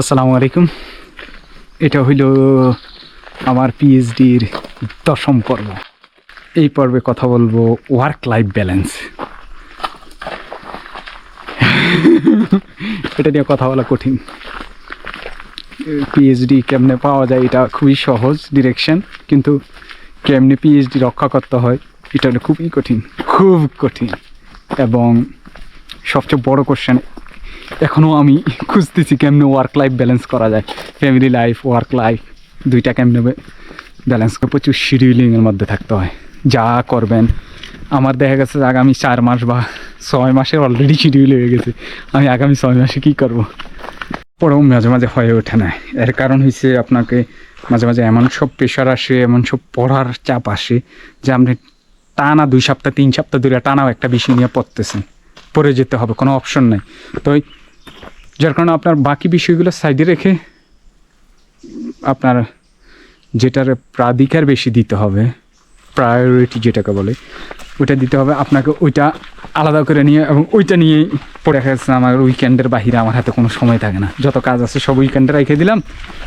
আসসালামু আলাইকুম। এটা হইল আমার পিএইচডির 10ম পর্ব। এই পর্বে কথা বলবো ওয়ার্ক লাইফ ব্যালেন্স। এটা নিয়ে কথা বলা কঠিন। পিএইচডি কেমনে পাওয়া যায় এটা খুবই সহজ ডিরেকশন, কিন্তু কেমনে পিএইচডি রক্ষা করতে হয় এটা খুবই কঠিন, খুব কঠিন। এবং সবচেয়ে বড় কোশ্চেন, এখনও আমি খুঁজতেছি কেমনে ওয়ার্ক লাইফ ব্যালেন্স করা যায়। ফ্যামিলি লাইফ, ওয়ার্ক লাইফ দুইটা কেমনে ব্যালেন্স করে। প্রচুর শিডিউলিংয়ের মধ্যে থাকতে হয়। যা করবেন, আমার দেখা গেছে আগামী 4 মাস বা 6 মাসের অলরেডি শিডিউল হয়ে গেছে। আমি আগামী 6 মাসে কী করব, পরেও মাঝে মাঝে হয়ে ওঠে না। এর কারণ হচ্ছে আপনাকে মাঝে মাঝে এমন সব প্রেশার আসে, এমন সব পড়ার চাপ আসে যে আপনি টানা 2 সপ্তাহ 3 সপ্তাহ ধরে টানাও একটা বিষয় নিয়ে পড়তেছেন, পড়ে যেতে হবে, কোনো অপশন নাই। তো যার কারণে আপনার বাকি বিষয়গুলো সাইডে রেখে আপনার যেটার প্রাধিকার বেশি দিতে হবে, প্রায়োরিটি যেটাকে বলে, ওইটা দিতে হবে আপনাকে। ওইটা আলাদা করে নিয়ে এবং ওইটা নিয়েই পড়ে গেছে। আমার উইকেন্ডের বাহিরে আমার হাতে কোনো সময় থাকে না। যত কাজ আছে সব উইকেন্ডে রেখে দিলাম।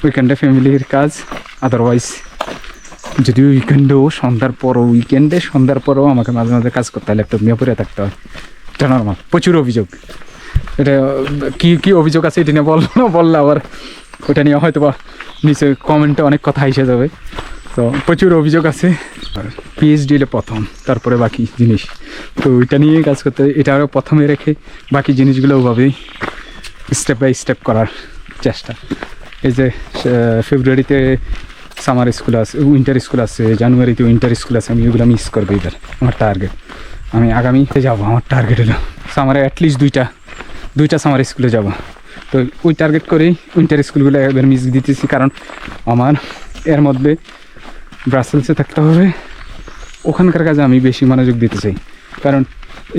উইকেন্ডে ফ্যামিলির কাজ, আদারওয়াইজ যদি উইকেন্ডেও সন্ধ্যার পরেও আমাকে মাঝে মাঝে কাজ করতে হয়, ল্যাপটপ নিয়ে পড়ে থাকতে হয়। এটা নর্মাল। প্রচুর অভিযোগ। এটা কী অভিযোগ আছে এটা নিয়ে বললে আবার ওটা নিয়ে হয়তো বা নিচে কমেন্টে অনেক কথা এসে যাবে। তো প্রচুর অভিযোগ আছে। পিএইচডি হলে প্রথম, তারপরে বাকি জিনিস। তো ওইটা নিয়ে কাজ করতে, এটা আরও প্রথমে রেখে বাকি জিনিসগুলো ওভাবেই স্টেপ বাই স্টেপ করার চেষ্টা। এই যে ফেব্রুয়ারিতে সামার স্কুল আছে, উইন্টার স্কুল আছে, জানুয়ারিতে উইন্টার স্কুল আছে। আমি ওইগুলো মিস করবো এবার। আমার টার্গেট, আমি আগামীতে যাবো। আমার টার্গেট হলো সামারে অ্যাটলিস্ট দুইটা সামার স্কুলে যাব। তো ওই টার্গেট করেই উইন্টার স্কুলগুলো এবার মিস দিতেছি, কারণ আমার এর মধ্যে ব্রাসেলসে থাকতে হবে। ওখানকার কাজে আমি বেশি মনোযোগ দিতে চাই, কারণ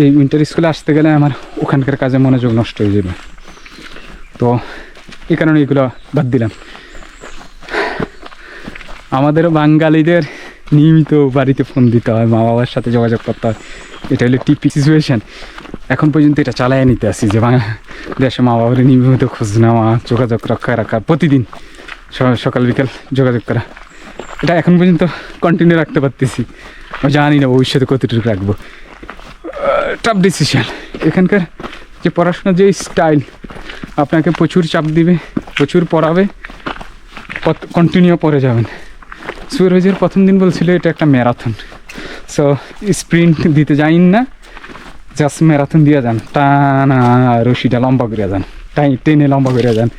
এই উইন্টার স্কুলে আসতে গেলে আমার ওখানকার কাজে মনোযোগ নষ্ট হয়ে যাবে। তো এই কারণে এগুলো বাদ দিলাম। আমাদেরও বাঙালিদের নিয়মিত বাড়িতে ফোন দিতে হয়, মা বাবার সাথে যোগাযোগ করতে হয়। এটা হলো টিপি সিচুয়েশান। এখন পর্যন্ত এটা চালায় নিতে আসি যে দেশে মা বাবার নিয়মিত খোঁজ নেওয়া, যোগাযোগ রাখা, প্রতিদিন সকাল বিকাল যোগাযোগ করা। এটা এখন পর্যন্ত কন্টিনিউ রাখতে পারতেছি। আমি জানি না ভবিষ্যতে কতটুকু রাখবো। Tough decision. এখানকার যে পড়াশোনার যে স্টাইল, আপনাকে প্রচুর চাপ দিবে, প্রচুর পড়াবে, কন্টিনিউ পড়ে যাবেন। সুপারভাইজার প্রথম দিন বলছিল এটা একটা ম্যারাথন। সো স্প্রিন্ট দিতে যাইন না, জাস্ট ম্যারাথন দিয়ে যান। টানা রশিটা লম্বা করে যান, টেনে লম্বা করে যান।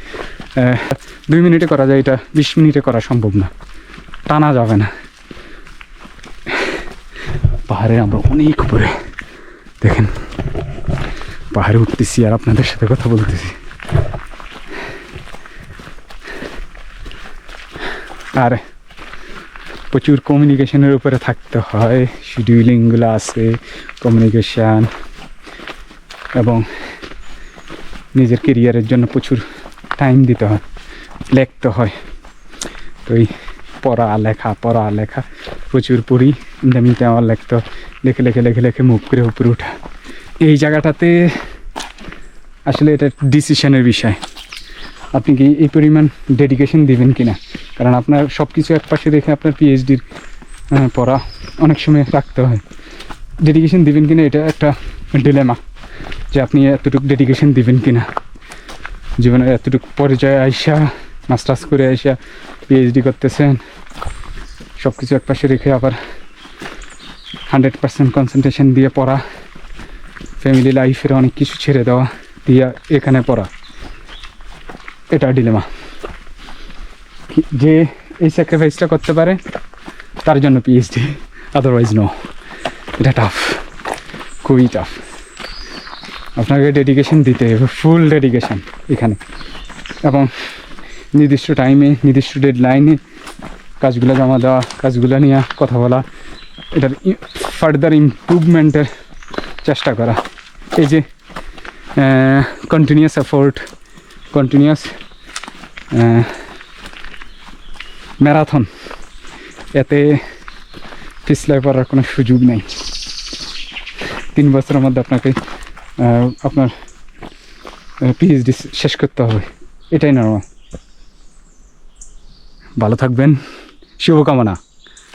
2 মিনিটে করা যায়, এটা 20 মিনিটে করা সম্ভব না, টানা যাবে না। পাহাড়ে আমরা অনেক উপরে, দেখেন পাহাড়ে উঠতেছি আর আপনাদের সাথে কথা বলতেছি। আর প্রচুর কমিউনিকেশনের উপরে থাকতে হয়। শিডিউলিংগুলো আছে, কমিউনিকেশান, এবং নিজের কেরিয়ারের জন্য প্রচুর টাইম দিতে হয়, লিখতে হয়। তো এই পড়া লেখা প্রচুর পড়ি। ইন্টারমিতে আমার লিখতে লেখে মুভ করে উপরে ওঠা। এই জায়গাটাতে আসলে এটা ডিসিশনের বিষয়। আপনি কি এই পরিমাণ ডেডিকেশন দিবেন কিনা, কারণ আপনার সব কিছু এক পাশে রেখে আপনার পিএইচডির পড়া অনেক সময় রাখতে হয়। ডেডিকেশন দিবেন কিনা এটা একটা ডিলেমা, যে আপনি এতটুকু ডেডিকেশন দিবেন কিনা। জীবনের এতটুকু পর্যায়ে আইসা, মাস্টার্স করে আইসা পিএইচডি করতেছেন, সব কিছু এক পাশে রেখে আবার 100% কনসেন্ট্রেশন দিয়ে পড়া, ফ্যামিলি লাইফের অনেক কিছু ছেড়ে দেওয়া দিয়ে এখানে পড়া। এটা ডিলেমা। যে এই স্যাক্রিফাইসটা করতে পারে তার জন্য পিএইচডি, আদারওয়াইজ নো। এটা টাফ, খুবই টাফ। আপনাকে ডেডিকেশন দিতে হবে, ফুল ডেডিকেশন এখানে, এবং নির্দিষ্ট টাইমে, নির্দিষ্ট ডেডলাইনে কাজগুলো জমা দেওয়া, কাজগুলো নিয়ে কথা বলা, এটার ফার্দার ইমপ্রুভমেন্টের চেষ্টা করা। এই যে কন্টিনিউয়াস এফোর্ট, কন্টিনিউয়াস ম্যারাথন, এতে পিছলাই পড়ার কোনো সুযোগ নেই। 3 বছরের মধ্যে আপনাকে আপনার পিএইচডি শেষ করতে হবে, এটাই নর্মাল। ভালো থাকবেন, শুভকামনা।